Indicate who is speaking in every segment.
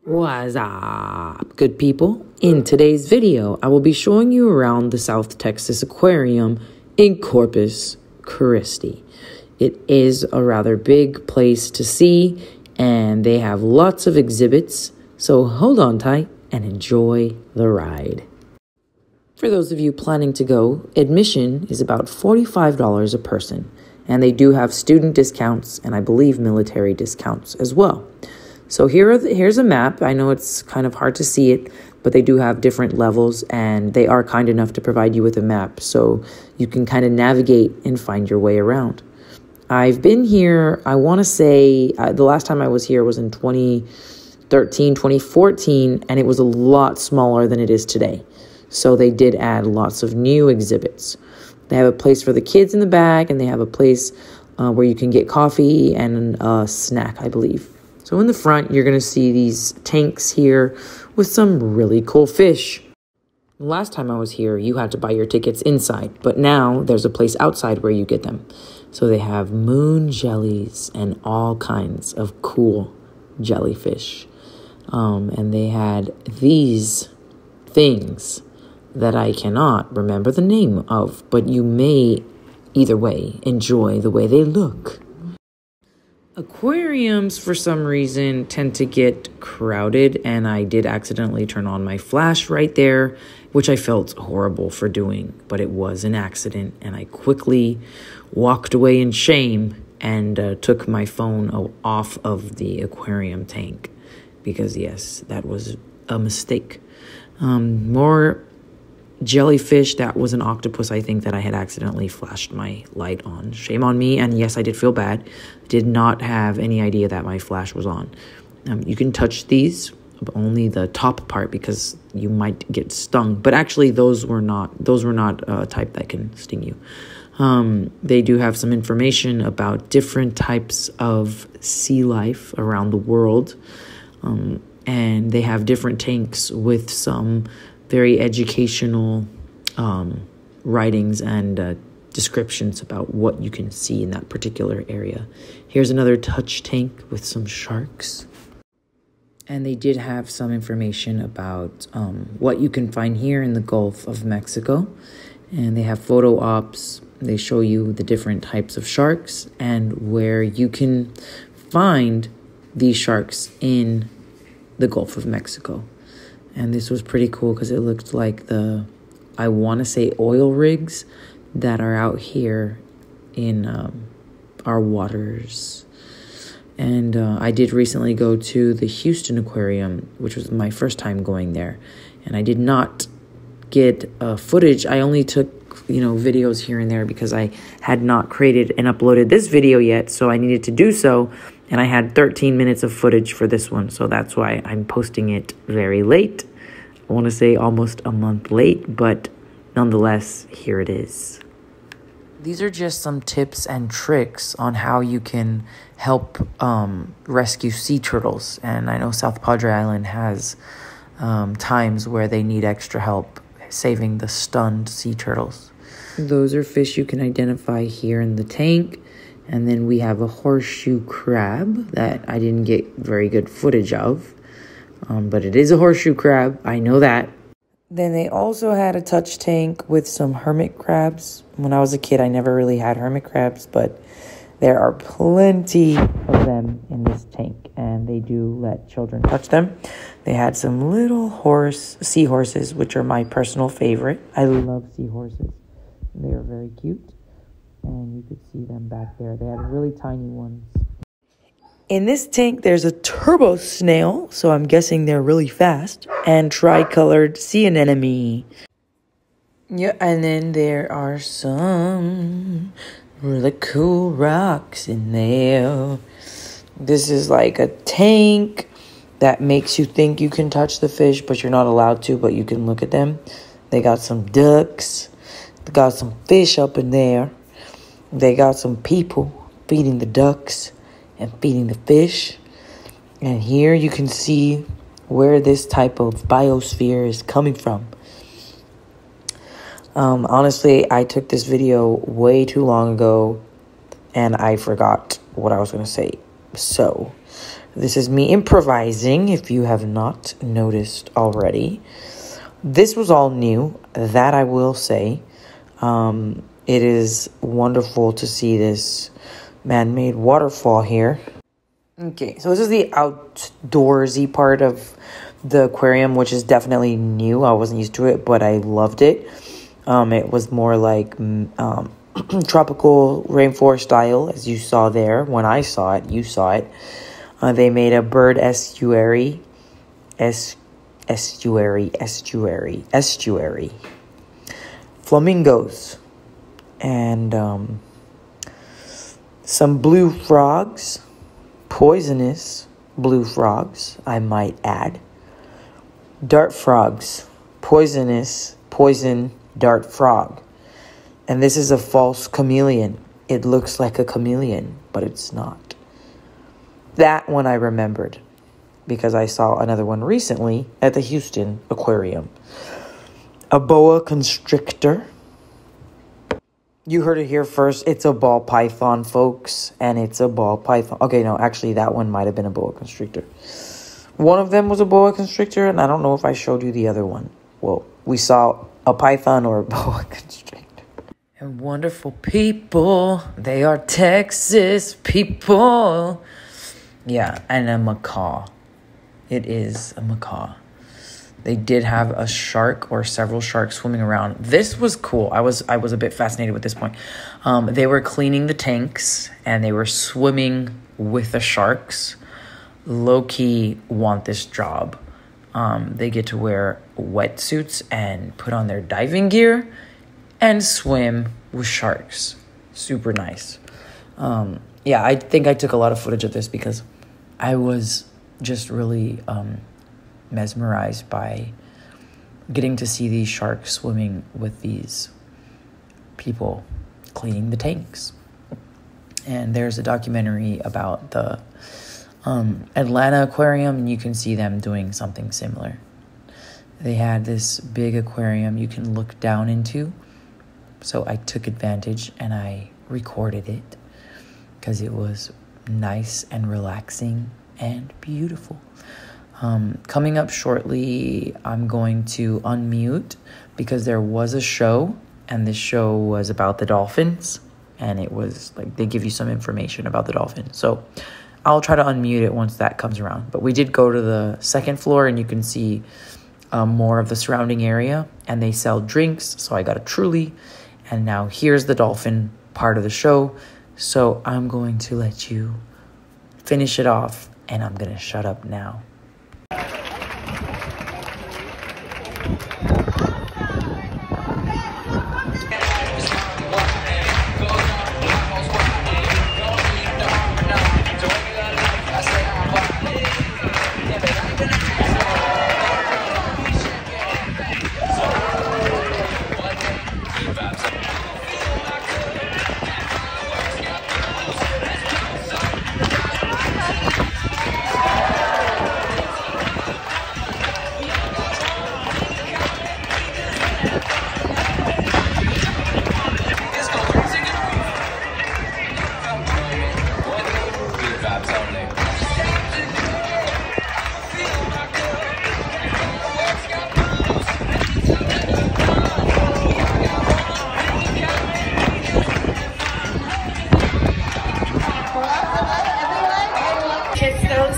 Speaker 1: What's up, good people? In today's video, I will be showing you around the South Texas Aquarium in Corpus, Christi. It is a rather big place to see, and they have lots of exhibits, so hold on tight and enjoy the ride. For those of you planning to go, admission is about $45 a person, and they do have student discounts and I believe military discounts as well. So here's a map. I know it's kind of hard to see it, but they do have different levels, and they are kind enough to provide you with a map so you can kind of navigate and find your way around. I've been here, I want to say, the last time I was here was in 2013, 2014, and it was a lot smaller than it is today. So they did add lots of new exhibits. They have a place for the kids in the back, and they have a place where you can get coffee and a snack, I believe. So in the front, you're going to see these tanks here with some really cool fish. Last time I was here, you had to buy your tickets inside, but now there's a place outside where you get them. So they have moon jellies and all kinds of cool jellyfish. And they had these things that I cannot remember the name of, but you may, either way, enjoy the way they look. Aquariums, for some reason, tend to get crowded, and I did accidentally turn on my flash right there, which I felt horrible for doing, but it was an accident, and I quickly walked away in shame and took my phone off of the aquarium tank, because yes, that was a mistake. More jellyfish. That was an octopus, I think, that I had accidentally flashed my light on. Shame on me, and yes, I did feel bad. Did not have any idea that my flash was on. You can touch these, but only the top part, because you might get stung. But actually, those were not a type that can sting you. They do have some information about different types of sea life around the world, and they have different tanks with some very educational writings and descriptions about what you can see in that particular area. Here's another touch tank with some sharks. And they did have some information about what you can find here in the Gulf of Mexico. And they have photo ops. They show you the different types of sharks and where you can find these sharks in the Gulf of Mexico. And this was pretty cool because it looked like I want to say oil rigs that are out here in our waters. And I did recently go to the Houston Aquarium, which was my first time going there. And I did not get footage. I only took, videos here and there because I had not created and uploaded this video yet. So I needed to do so. And I had 13 minutes of footage for this one, so that's why I'm posting it very late. I want to say almost a month late, but nonetheless, here it is. These are just some tips and tricks on how you can help rescue sea turtles. And I know South Padre Island has times where they need extra help saving the stunned sea turtles. Those are fish you can identify here in the tank. And then we have a horseshoe crab that I didn't get very good footage of. But it is a horseshoe crab. I know that. Then they also had a touch tank with some hermit crabs. When I was a kid, I never really had hermit crabs, but there are plenty of them in this tank. And they do let children touch them. They had some little seahorses, which are my personal favorite. I love seahorses. They are very cute. And you could see them back there. They had really tiny ones. In this tank, there's a turbo snail, so I'm guessing they're really fast, and tricolored sea anemone. Yeah, and then there are some really cool rocks in there. This is like a tank that makes you think you can touch the fish, but you're not allowed to, but you can look at them. They got some ducks. They got some fish up in there. They got some people feeding the ducks and feeding the fish. And here you can see where this type of biosphere is coming from. Honestly, I took this video way too long ago and I forgot what I was going to say. So This is me improvising, if you have not noticed already. This was all new, that I will say. It is wonderful to see this man-made waterfall here. Okay, so this is the outdoorsy part of the aquarium, which is definitely new. I wasn't used to it, but I loved it. It was more like tropical rainforest style, as you saw there. When I saw it, you saw it. They made a bird estuary. Flamingos. And some blue frogs. Poisonous blue frogs, I might add. Dart frogs. Poison dart frog. And this is a false chameleon. It looks like a chameleon, but it's not. That one I remembered because I saw another one recently at the Houston Aquarium. A boa constrictor. You heard it here first. It's a ball python, folks. And it's a ball python. Okay, no, actually, that one might have been a boa constrictor. One of them was a boa constrictor, and I don't know if I showed you the other one. Well, we saw a python or a boa constrictor. And wonderful people. They are Texas people. Yeah, and a macaw. It is a macaw. They did have a shark or several sharks swimming around. This was cool. I was a bit fascinated with this point. They were cleaning the tanks and they were swimming with the sharks. Low-key want this job. They get to wear wetsuits and put on their diving gear and swim with sharks. Super nice. Yeah, I think I took a lot of footage of this because I was just really mesmerized by getting to see these sharks swimming with these people cleaning the tanks. And there's a documentary about the Atlanta Aquarium, and you can see them doing something similar. They had this big aquarium you can look down into, so I took advantage and I recorded it because it was nice and relaxing and beautiful. Coming up shortly, I'm going to unmute because there was a show, and this show was about the dolphins, and it was like they give you some information about the dolphins. So I'll try to unmute it once that comes around. But we did go to the second floor, and you can see more of the surrounding area, and they sell drinks. So I got a Truly, and now here's the dolphin part of the show. So I'm going to let you finish it off, and I'm going to shut up now.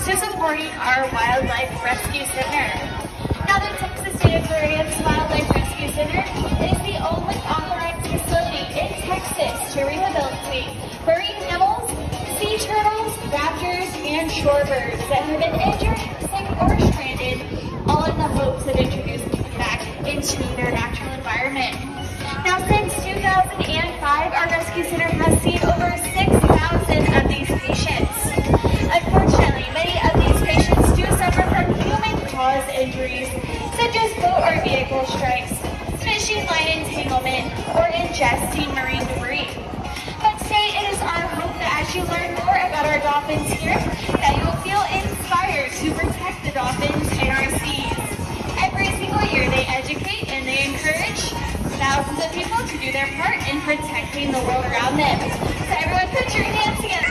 Speaker 2: To supporting our Wildlife Rescue Center. Now, the Texas State Aquarium's Wildlife Rescue Center is the only authorized facility in Texas to rehabilitate marine mammals, sea turtles, raptors, and shorebirds that have been injured, sick, or stranded, all in the hopes of introducing them back into their natural environment. Now, since 2005, our rescue center has seen over 6,000 of these patients. Unfortunately, many of these patients do suffer from human-caused injuries, such as boat or vehicle strikes, fishing line entanglement, or ingesting marine debris. But today, it is our hope that as you learn more about our dolphins here, that you will feel inspired to protect the dolphins in our seas. Every single year, they educate and they encourage thousands of people to do their part in protecting the world around them. So everyone put your hands together.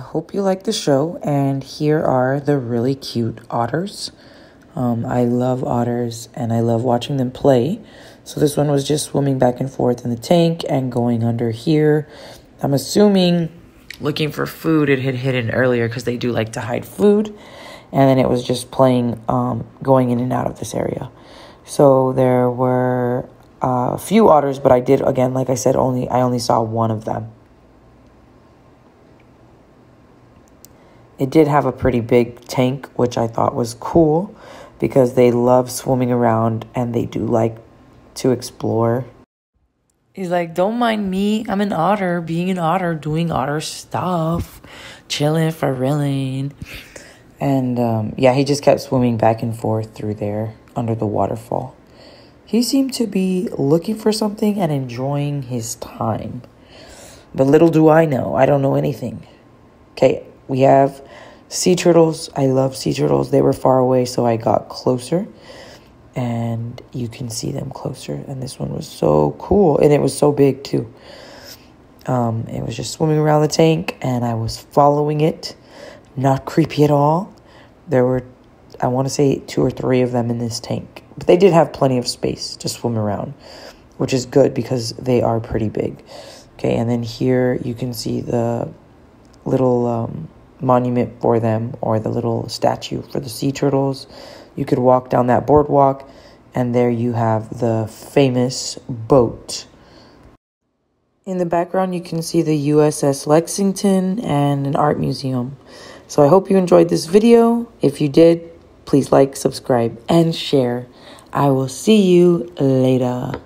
Speaker 1: hope you like the show. And here are the really cute otters. I love otters and I love watching them play. So this one was just swimming back and forth in the tank and going under here. I'm assuming looking for food it had hidden earlier because they do like to hide food. And then it was just playing, going in and out of this area. So there were a few otters, but I did, again, like I said, I only saw one of them. It did have a pretty big tank, which I thought was cool because they love swimming around and they do like to explore. He's like, don't mind me. I'm an otter, being an otter, doing otter stuff, chilling, for reeling. And yeah, he just kept swimming back and forth through there under the waterfall. He seemed to be looking for something and enjoying his time. But little do I know, I don't know anything. Okay, we have sea turtles. I love sea turtles. They were far away, so I got closer. And you can see them closer. And this one was so cool. And it was so big, too. It was just swimming around the tank, and I was following it. Not creepy at all. There were, I want to say, 2 or 3 of them in this tank. But they did have plenty of space to swim around, which is good because they are pretty big. Okay, and then here you can see the little monument for them, or the little statue for the sea turtles. You could walk down that boardwalk, and there you have the famous boat. In the background, you can see the USS Lexington and an art museum. So I hope you enjoyed this video. If you did, please like, subscribe, and share. I will see you later.